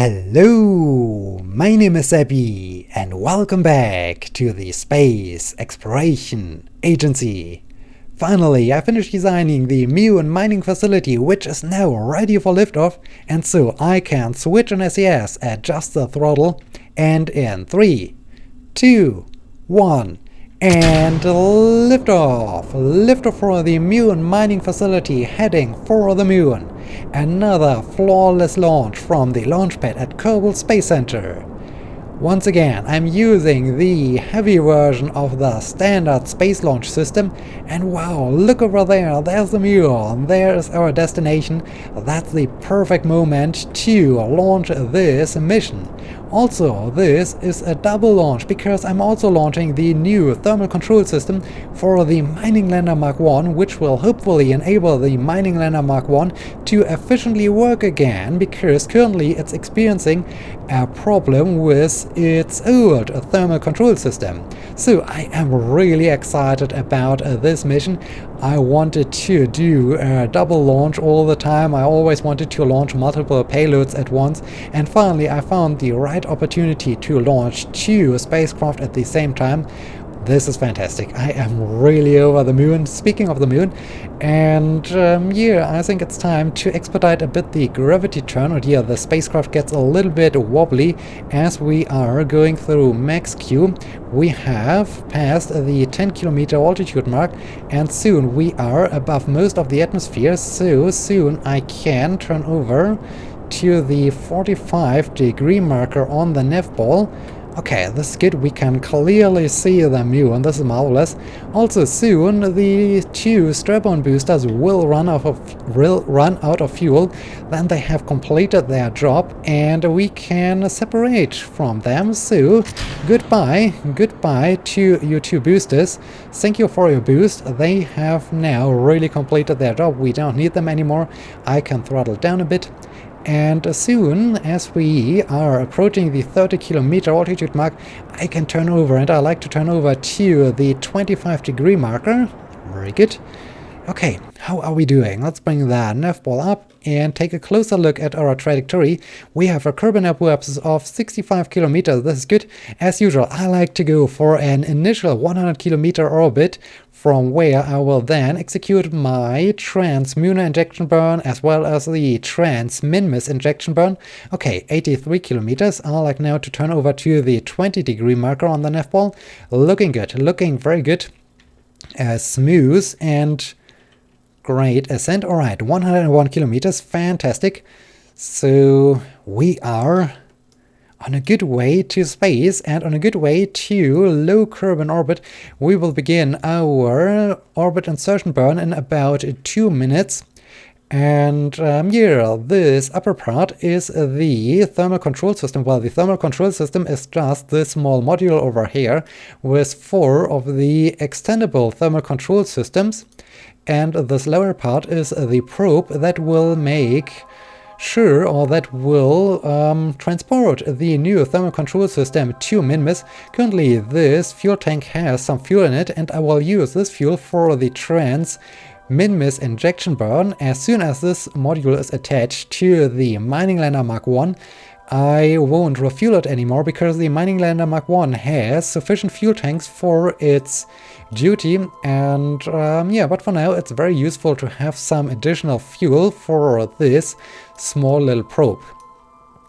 Hello, my name is Abby, and welcome back to the Space Exploration Agency. Finally, I finished designing the Mun Mining Facility, which is now ready for liftoff, and so I can switch on SES, adjust the throttle, and in 3, 2, 1, and liftoff! Liftoff for the Mun Mining Facility, heading for the moon. Another flawless launch from the launch pad at Kerbal Space Center. Once again, I'm using the heavy version of the standard space launch system, and wow, look over there, there's the moon, there's our destination. That's the perfect moment to launch this mission. Also, this is a double launch because I'm also launching the new thermal control system for the Mining Lander Mark 1, which will hopefully enable the Mining Lander Mark 1 to efficiently work again, because currently it's experiencing a problem with its old thermal control system. So I am really excited about this mission. I wanted to do a double launch all the time. I always wanted to launch multiple payloads at once, and finally I found the right opportunity to launch 2 spacecraft at the same time. This is fantastic. I am really over the moon. Speaking of the moon, and yeah, I think it's time to expedite a bit the gravity turn. Yeah, the spacecraft gets a little bit wobbly as we are going through MacLeod. We have passed the 10-kilometer altitude mark, and soon we are above most of the atmosphere, so soon I can turn over to the 45-degree marker on the nav ball. Okay, this is good. We can clearly see the moon. This is marvelous. Also, soon the 2 strap-on boosters will run out of fuel. Then they have completed their job, and we can separate from them. So, goodbye to you 2 boosters. Thank you for your boost. They have now really completed their job. We don't need them anymore. I can throttle down a bit. And soon, as we are approaching the 30-kilometer altitude mark, I can turn over, and I like to turn over to the 25-degree marker. Very good. Okay, how are we doing? Let's bring the nav ball up and take a closer look at our trajectory. We have a Kerbal upwards of 65 kilometers. This is good. As usual, I like to go for an initial 100-kilometer orbit, from where I will then execute my trans-lunar injection burn as well as the trans-minmus injection burn. Okay, 83 kilometers. I like now to turn over to the 20-degree marker on the nav ball. Looking good, looking very good. Smooth and great ascent. Alright, 101 kilometers, fantastic. So we are on a good way to space and on a good way to low Kerbal orbit. We will begin our orbit insertion burn in about 2 minutes. And yeah, this upper part is the thermal control system. Well, the thermal control system is just this small module over here with 4 of the extendable thermal control systems. And this lower part is the probe that will make sure, or that will transport the new thermal control system to Minmus. Currently this fuel tank has some fuel in it, and I will use this fuel for the trans-minmus injection burn. As soon as this module is attached to the Mining Lander Mark 1, I won't refuel it anymore, because the Mining Lander Mark 1 has sufficient fuel tanks for its duty. And yeah, but for now it's very useful to have some additional fuel for this small little probe.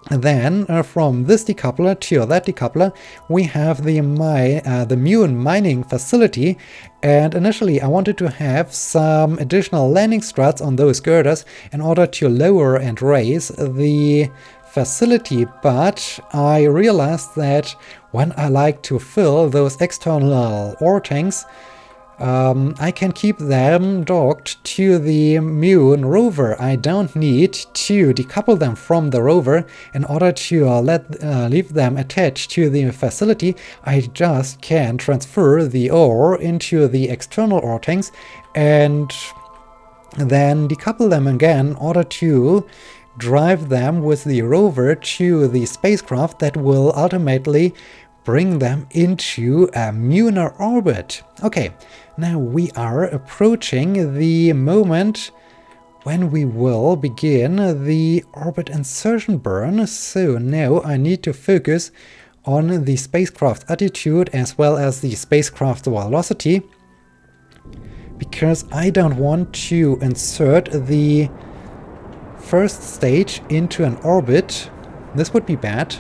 Then from this decoupler to that decoupler, we have the Mun Mining Facility, and initially I wanted to have some additional landing struts on those girders in order to lower and raise the facility, but I realized that when I like to fill those external ore tanks, I can keep them docked to the Mun rover. I don't need to decouple them from the rover in order to leave them attached to the facility. I just can transfer the ore into the external ore tanks and then decouple them again in order to drive them with the rover to the spacecraft that will ultimately bring them into a lunar orbit. Okay, now we are approaching the moment when we will begin the orbit insertion burn. So now I need to focus on the spacecraft attitude as well as the spacecraft velocity, because I don't want to insert the first stage into an orbit. This would be bad.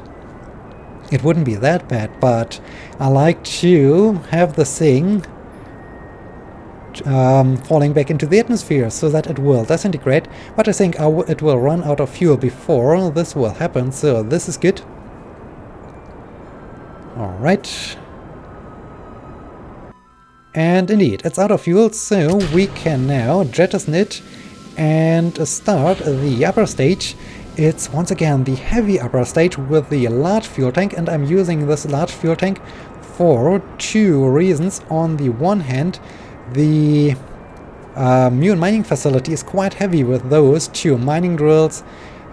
It wouldn't be that bad, but I like to have the thing falling back into the atmosphere so that it will disintegrate, but I think it will run out of fuel before this will happen, so this is good. Alright. And indeed, it's out of fuel, so we can now jettison it and start the upper stage. It's once again the heavy upper stage with the large fuel tank, and I'm using this large fuel tank for two reasons. On the one hand, the Mun Mining Facility is quite heavy with those two mining drills,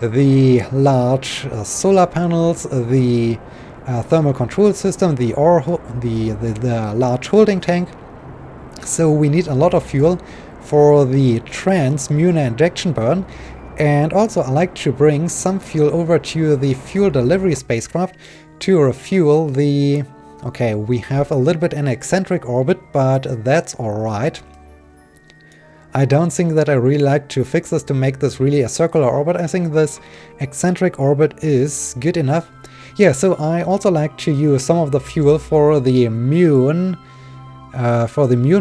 the large solar panels, the thermal control system, the large holding tank. So we need a lot of fuel for the trans-Munar injection burn. And also I like to bring some fuel over to the fuel delivery spacecraft to refuel the... Okay, we have a little bit an eccentric orbit, but that's alright. I don't think that I really like to fix this to make this really a circular orbit. I think this eccentric orbit is good enough. Yeah, so I also like to use some of the fuel for the Mun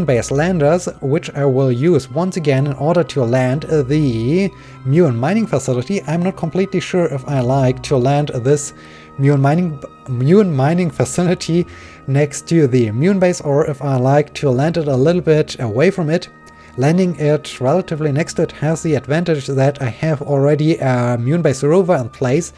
base landers, which I will use once again in order to land the Mun Mining Facility. I'm not completely sure if I like to land this Mun Mining Facility next to the Mun base, or if I like to land it a little bit away from it. Landing it relatively next to it has the advantage that I have already a Mun base rover in place,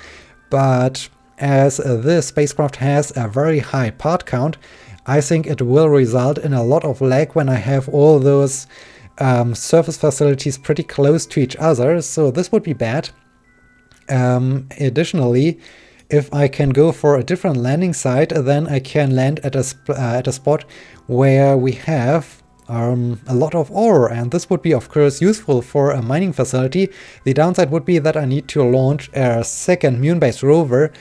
but as this spacecraft has a very high part count, I think it will result in a lot of lag when I have all those surface facilities pretty close to each other, so this would be bad. Additionally, if I can go for a different landing site, then I can land at a spot where we have a lot of ore, and this would be of course useful for a mining facility. The downside would be that I need to launch a second Mun base rover,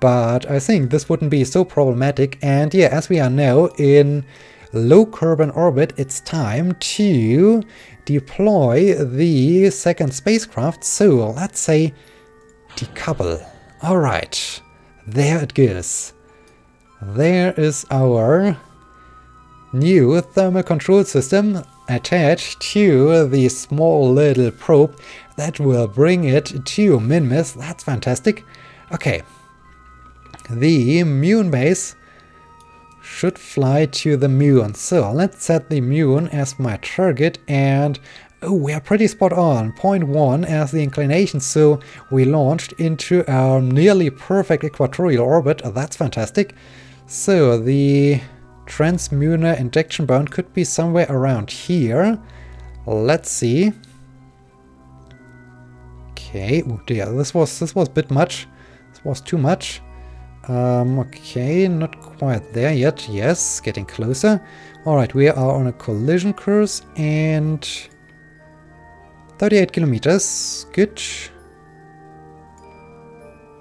but I think this wouldn't be so problematic. And yeah, as we are now in low carbon orbit, it's time to deploy the second spacecraft. So let's say decouple. Alright, there it goes. There is our new thermal control system attached to the small little probe that will bring it to Minmus. That's fantastic. Okay. The Mun base should fly to the Mun. So let's set the Mun as my target, and oh, we are pretty spot on. 0.1 as the inclination, so we launched into our nearly perfect equatorial orbit. That's fantastic. So the trans-Munar injection burn could be somewhere around here. Let's see. Okay, oh dear, this was a bit much. This was too much. Okay, not quite there yet. Yes, getting closer. Alright, we are on a collision course and 38 kilometers. Good.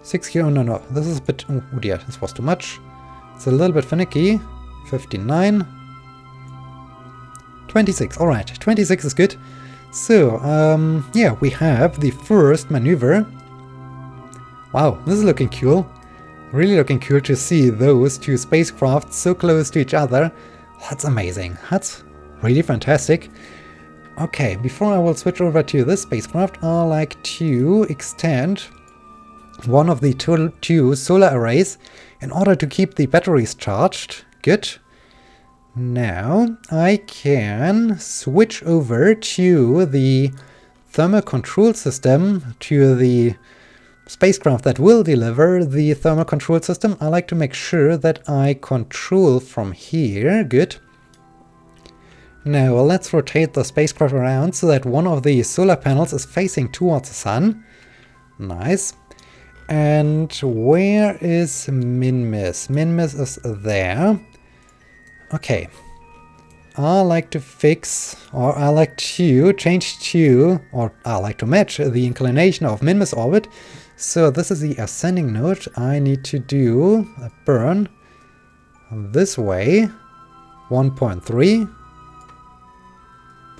6 kilo. No, this is a bit. Oh dear, this was too much. It's a little bit finicky. 59. 26. Alright, 26 is good. So, yeah, we have the first maneuver. Wow, this is looking cool. Really looking cool to see those two spacecraft so close to each other. That's amazing. That's really fantastic. Okay, before I will switch over to this spacecraft, I like to extend one of the two solar arrays in order to keep the batteries charged. Good. Now I can switch over to the thermal control system, to the spacecraft that will deliver the thermal control system. I like to make sure that I control from here. Good. Now let's rotate the spacecraft around so that one of the solar panels is facing towards the sun. Nice. And where is Minmus? Minmus is there. Okay. I like to fix, or I like to change to, or I like to match the inclination of Minmus orbit. So this is the ascending node. I need to do a burn this way. 1.3,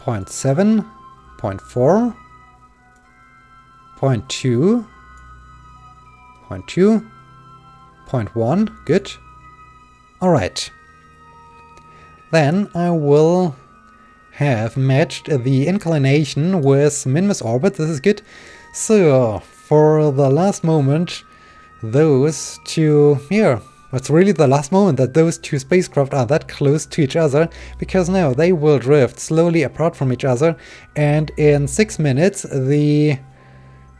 0.7, 0.4, 0.2, 0.2, 0.1, good. Alright. Then I will have matched the inclination with Minmus orbit, this is good. So, for the last moment, those two, yeah, it's really the last moment that those two spacecraft are that close to each other, because now they will drift slowly apart from each other, and in 6 minutes the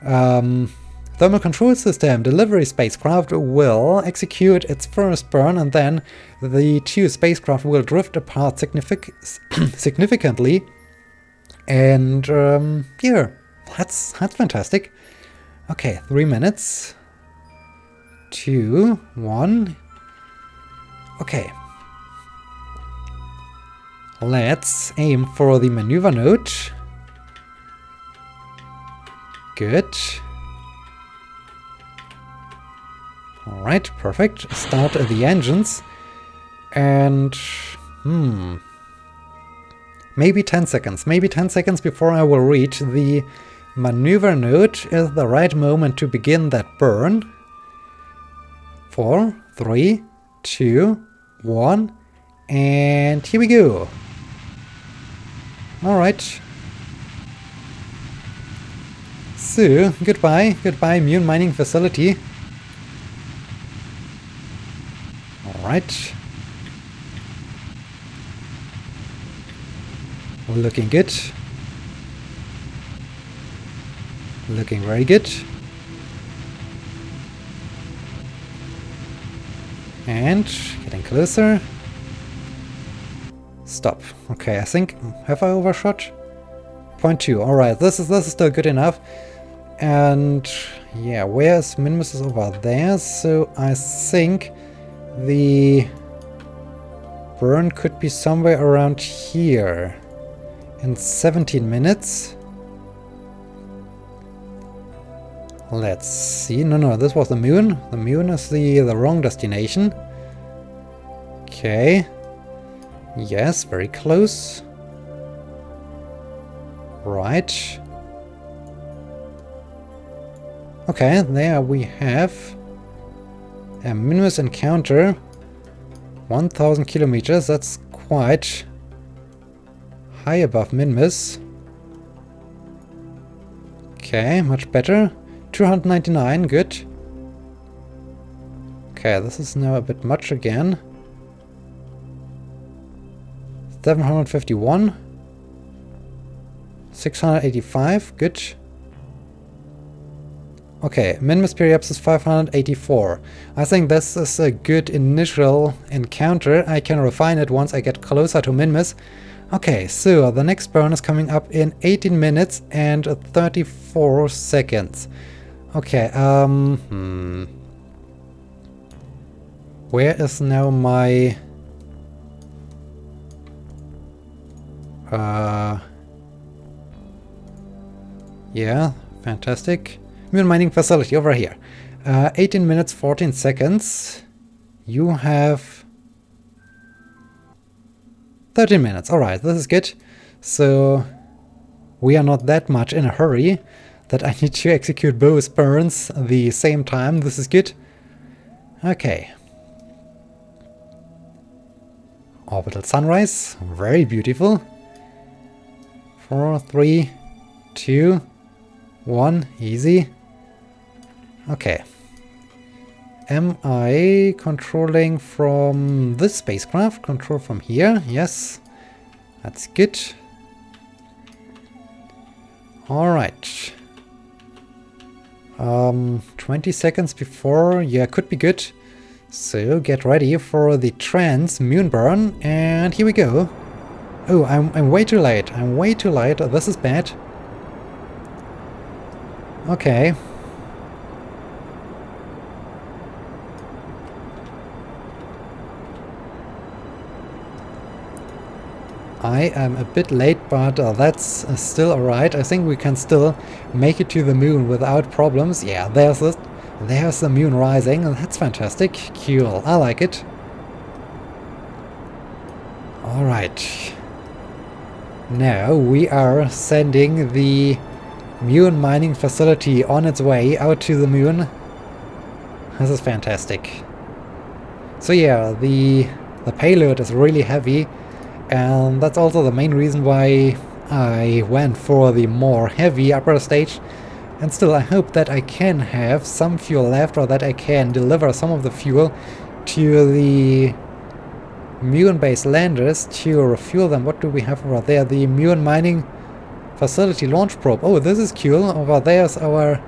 Thermal Control System delivery spacecraft will execute its first burn, and then the two spacecraft will drift apart significantly. And yeah, that's fantastic. Okay, 3 minutes. 2, 1. Okay. Let's aim for the maneuver node. Good. Alright, perfect. Start the engines. And maybe 10 seconds. Maybe 10 seconds before I will reach the maneuver node is the right moment to begin that burn. 4, 3, 2, 1, and here we go. Alright. So, goodbye Mun Mining Facility. Alright. Looking good. Looking very good. And getting closer. Stop. Okay, I think, have I overshot? 0.2. Alright, this is still good enough. And yeah, where's Minmus is over there, so I think the burn could be somewhere around here. In 17 minutes. Let's see. No, this was the moon. The moon is the wrong destination. Okay. Yes, very close. Right. Okay, there we have a Minmus encounter. 1000 kilometers, that's quite high above Minmus. Okay, much better. 299, good. Okay, this is now a bit much again. 751. 685, good. Okay, Minmus periapsis is 584. I think this is a good initial encounter. I can refine it once I get closer to Minmus. Okay, so the next burn is coming up in 18 minutes and 34 seconds. Okay, where is now my... yeah, fantastic. Mun Mining Facility, over here. 18 minutes, 14 seconds. You have 13 minutes. Alright, this is good. So we are not that much in a hurry that I need to execute both burns at the same time. This is good. Okay. Orbital sunrise. Very beautiful. 4, 3, 2, 1. Easy. Okay. Am I controlling from this spacecraft? Control from here? Yes. That's good. Alright. 20 seconds before, yeah, could be good. So get ready for the trans moon burn, and here we go. Oh, I'm way too late. I'm way too late. This is bad. Okay. I am a bit late, but that's still alright. I think we can still make it to the moon without problems. Yeah, there's it. There's the moon rising. That's fantastic. Cool. I like it. Alright. Now we are sending the Mun Mining Facility on its way out to the moon. This is fantastic. So yeah, the payload is really heavy, and that's also the main reason why I went for the more heavy upper stage. And still, I hope that I can have some fuel left, or that I can deliver some of the fuel to the Mun-based landers to refuel them. What do we have over there? The Mun Mining Facility launch probe. Oh, this is cool. Over there's our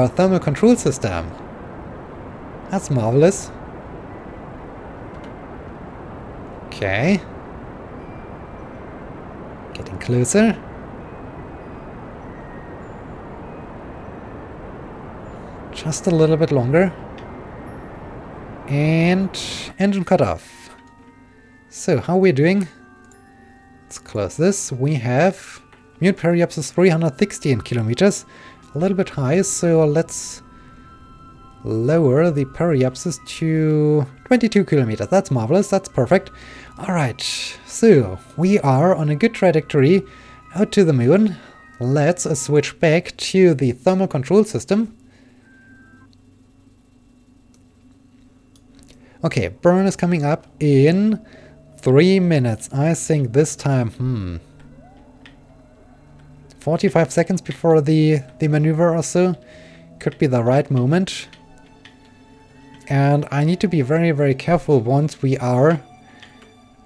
thermal control system. That's marvelous. Okay. Getting closer. Just a little bit longer. And engine cut off. So, how are we doing? Let's close this. We have Mun periapsis 316 kilometers. A little bit high, so let's lower the periapsis to 22 kilometers. That's marvelous. That's perfect. Alright, so we are on a good trajectory out to the moon. Let's switch back to the thermal control system. Okay, burn is coming up in 3 minutes. I think this time, 45 seconds before the maneuver or so could be the right moment. And I need to be very, very careful once we are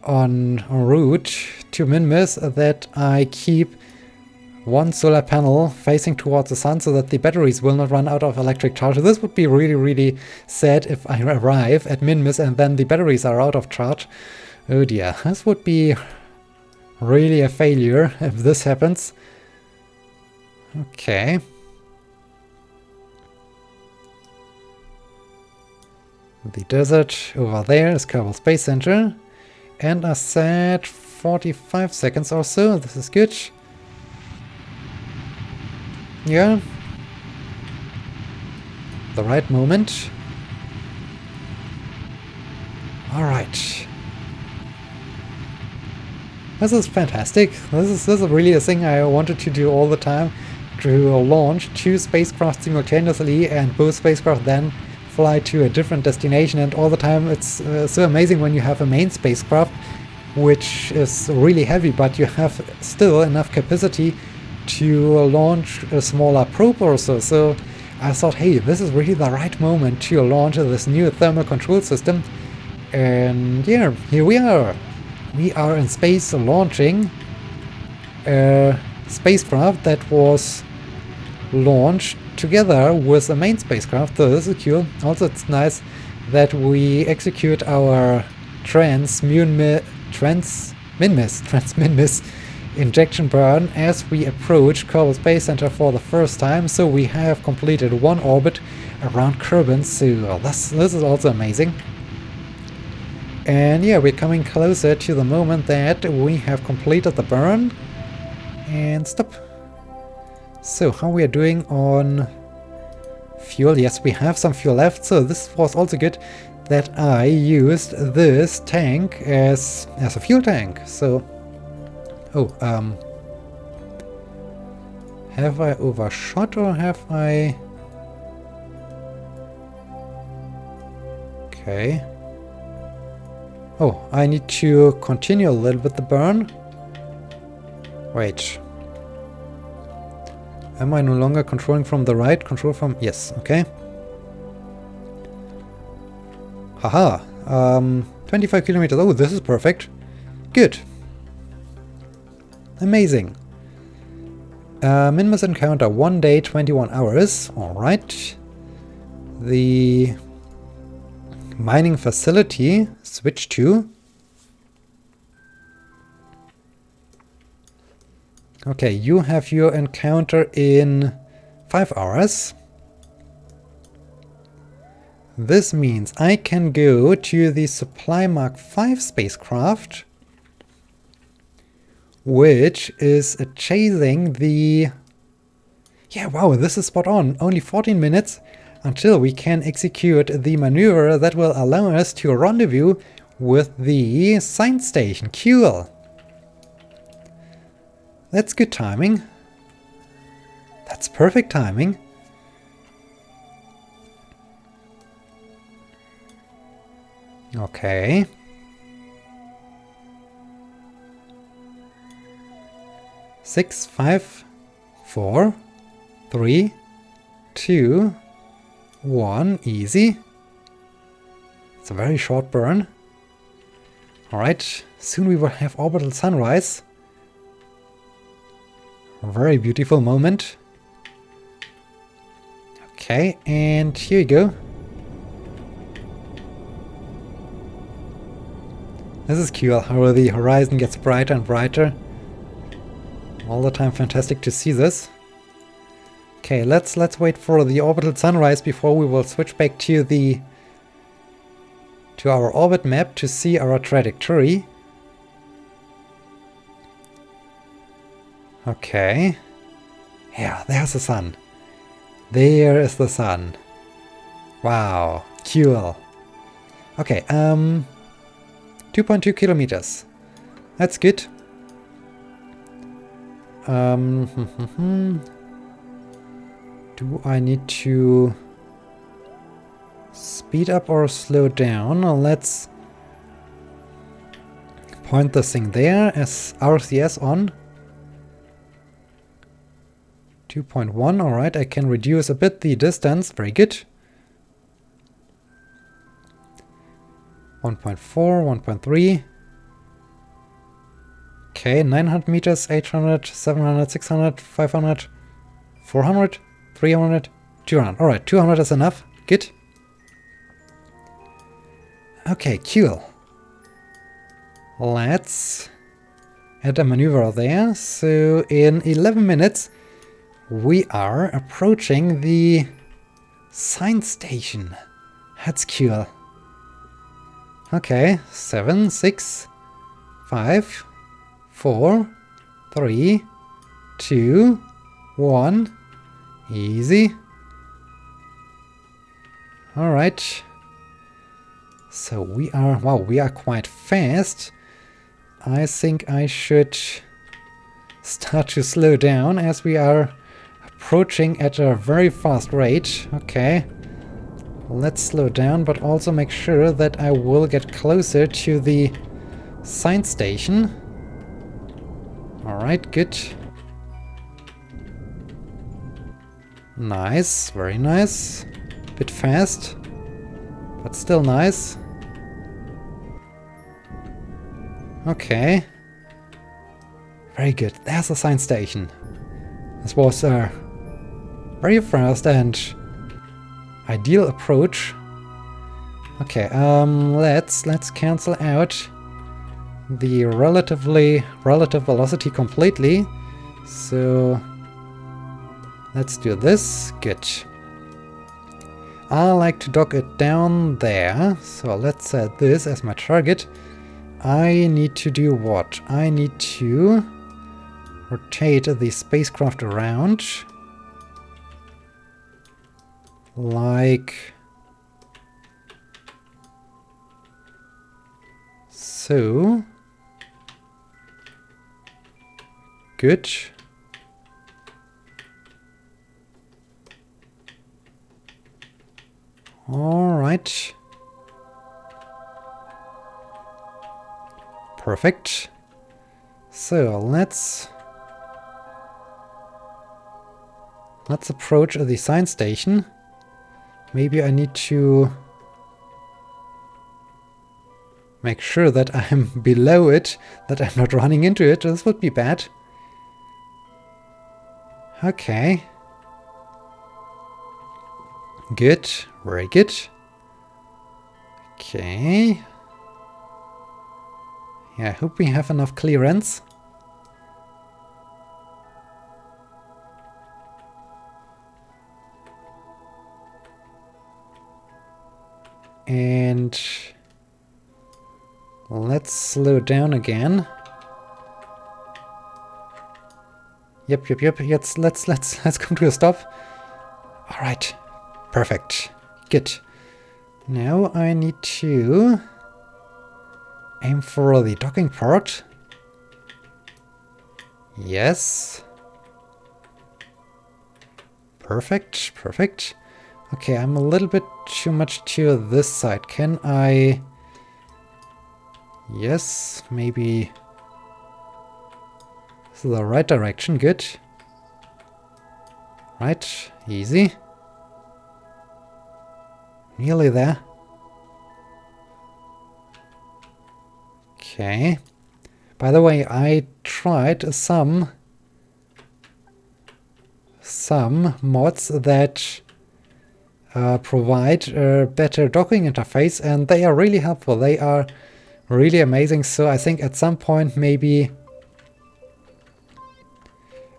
en route to Minmus that I keep one solar panel facing towards the sun so that the batteries will not run out of electric charge. This would be really, really sad if I arrive at Minmus and then the batteries are out of charge. Oh dear, this would be really a failure if this happens. Okay. The desert over there is Kerbal Space Center. And I said 45 seconds or so. This is good. Yeah. The right moment. Alright. This is fantastic. This is really a thing I wanted to do all the time. To launch 2 spacecraft simultaneously and both spacecraft then fly to a different destination, and all the time it's so amazing when you have a main spacecraft which is really heavy, but you have still enough capacity to launch a smaller probe or so. So I thought, hey, this is really the right moment to launch this new thermal control system. And yeah, here we are. We are in space launching a spacecraft that was launched together with the main spacecraft. So this is cool. Also, it's nice that we execute our trans-Minmus injection burn as we approach Kerbal Space Center for the first time. So we have completed 1 orbit around Kerbin. So this is also amazing. And yeah, we're coming closer to the moment that we have completed the burn. And stop. So how we are doing on fuel? Yes, we have some fuel left. So this was also good that I used this tank as a fuel tank. So have I overshot or have I? Okay. Oh, I need to continue a little bit the burn. Wait. Am I no longer controlling from the right? Control from... Yes, okay. Haha. 25 kilometers. Oh, this is perfect. Good. Amazing. Minmus encounter 1 day, 21 hours. Alright. The mining facility switch to. Okay, you have your encounter in 5 hours. This means I can go to the Supply Mark V spacecraft which is chasing the... Yeah, wow, this is spot on. Only 14 minutes until we can execute the maneuver that will allow us to rendezvous with the science station. Cool. That's good timing. That's perfect timing. Okay. Six, 5, 4, 3, 2, 1. Easy. It's a very short burn. Alright, soon we will have orbital sunrise. A very beautiful moment. Okay, and here you go. This is cool, how the horizon gets brighter and brighter. All the time fantastic to see this. Okay, let's wait for the orbital sunrise before we will switch back to our orbit map to see our trajectory. Okay. Yeah, there's the sun. There is the sun. Wow, cool. Okay, 2.2 kilometers. That's good. Do I need to speed up or slow down? Let's point this thing there as RCS on. 2.1, alright, I can reduce a bit the distance, very good. 1.4, 1.3. Okay, 900 meters, 800, 700, 600, 500, 400, 300, 200. Alright, 200 is enough. Good. Okay, cool. Let's add a maneuver there. So in 11 minutes, we are approaching the science station. That's cool. Okay, 7, 6, 5, 4, 3, 2, 1. Easy. Alright. So we are, wow, we are quite fast. I think I should start to slow down as we are approaching at a very fast rate. Okay. Let's slow down, but also make sure that I will get closer to the science station. Alright, good. Nice, very nice. Bit fast, but still nice. Okay. Very good. There's the science station. This was a very fast and ideal approach. Okay, let's cancel out the relative velocity completely. So let's do this. Good. I like to dock it down there. So let's set this as my target. I need to do what? I need to rotate the spacecraft around. Like so. Good. All right. Perfect. So let's approach the science station. Maybe I need to make sure that I'm below it, that I'm not running into it. This would be bad. Okay. Good. Very good. Okay. Yeah, I hope we have enough clearance. And let's slow down again. Yep. Let's come to a stop. All right. Perfect. Good. Now I need to aim for the docking port. Yes. Perfect. Okay, I'm a little bit too much to this side. Can I... Yes, maybe... This is the right direction. Good. Right, easy. Nearly there. Okay. By the way, I tried some mods that provide a better docking interface, and they are really helpful. They are really amazing. So I think at some point, maybe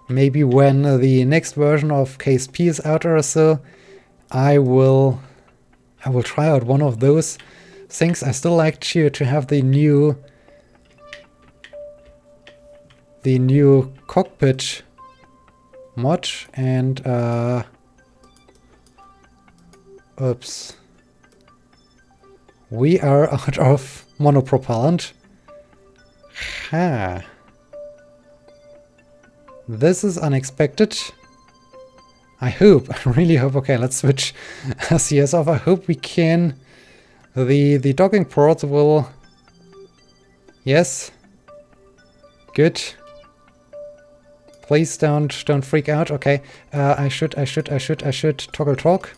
when the next version of KSP is out or so, I will try out one of those things. I still like to have the new cockpit mod, and oops, we are out of monopropellant. Ha. This is unexpected. I really hope. Okay, let's switch CS off. I hope we can. The docking ports will. Yes. Good. Please don't freak out. Okay. I should toggle talk.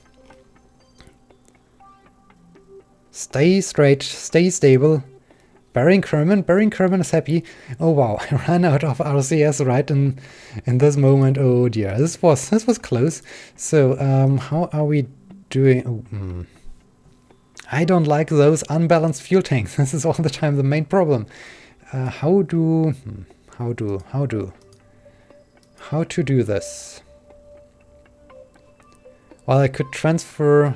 Stay straight. Stay stable. Bearing Kerman is happy. Oh wow, I ran out of RCS right in this moment. Oh dear, this was close. So how are we doing? Oh, I don't like those unbalanced fuel tanks. This is all the time the main problem. How to do this? Well, I could transfer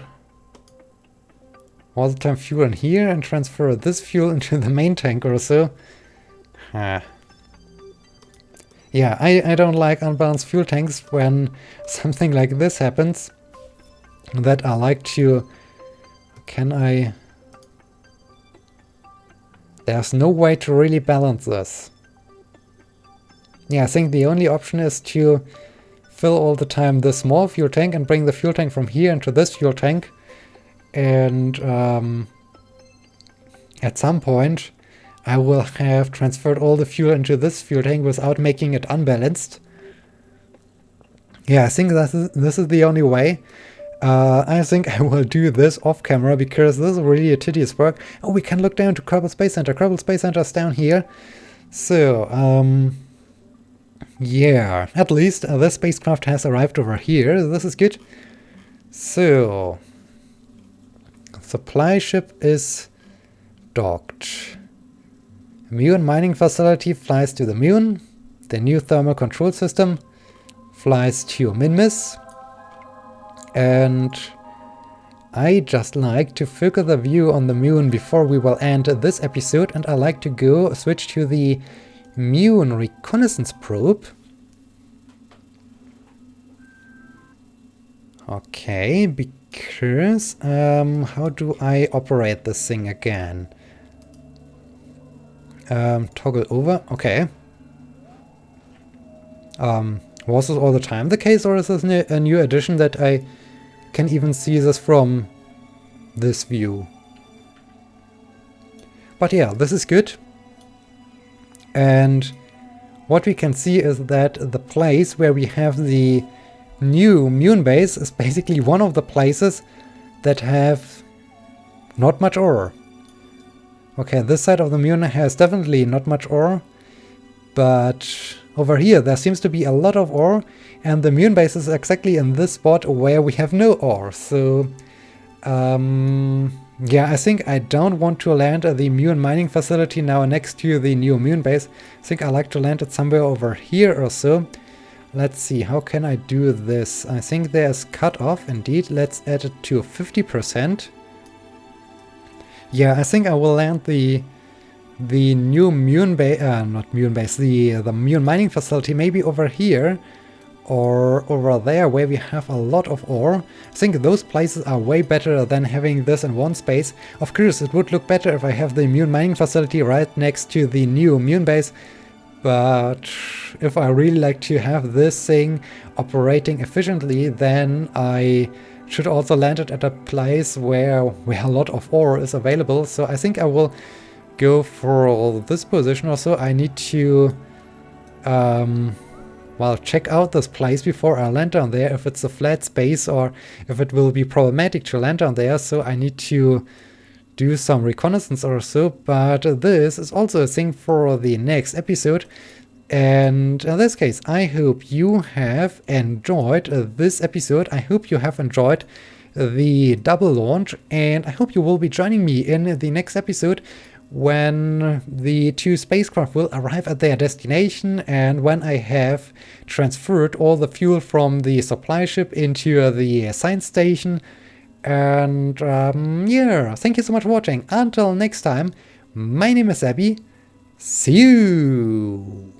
all the time fuel in here and transfer this fuel into the main tank or so. Yeah, I don't like unbalanced fuel tanks when something like this happens. That I like to... Can I... There's no way to really balance this. Yeah, I think the only option is to fill all the time the small fuel tank and bring the fuel tank from here into this fuel tank. And at some point I will have transferred all the fuel into this fuel tank without making it unbalanced. Yeah, I think this is the only way. I think I will do this off camera because this is really a tedious work. Oh, we can look down to Kerbal Space Center. Kerbal Space Center is down here. So, yeah, at least this spacecraft has arrived over here. This is good. So... Supply ship is docked. Mun Mining Facility flies to the Mun. The new thermal control system flies to Minmis. And I just like to focus the view on the Mun before we will end this episode. And I like to go switch to the Mun reconnaissance probe. Okay, because how do I operate this thing again? Toggle over. Okay. Was this all the time the case, or is this a new addition that I can even see this from this view? But yeah, this is good. And what we can see is that the place where we have the new Mun base is basically one of the places that have not much ore. Okay, this side of the Mun has definitely not much ore, but over here there seems to be a lot of ore, and the Mun base is exactly in this spot where we have no ore. So yeah, I think I don't want to land at the Mun Mining Facility now next to the new Mun base. I think I like to land it somewhere over here or so. Let's see, how can I do this? I think there's cutoff, indeed. Let's add it to 50%. Yeah, I think I will land the the new Mun base, not Mun base, the Mun Mining Facility, maybe over here or over there where we have a lot of ore. I think those places are way better than having this in one space. Of course, it would look better if I have the Mun Mining Facility right next to the new Mun base, but if I really like to have this thing operating efficiently, then I should also land it at a place where a lot of ore is available. So I think I will go for this position or so. I need to well, check out this place before I land down there, if it's a flat space or if it will be problematic to land down there. So I need to do some reconnaissance or so, but this is also a thing for the next episode. And in this case, I hope you have enjoyed this episode. I hope you have enjoyed the double launch, and I hope you will be joining me in the next episode when the 2 spacecraft will arrive at their destination and when I have transferred all the fuel from the supply ship into the science station. And yeah, thank you so much for watching. Until next time, my name is Abby. See you!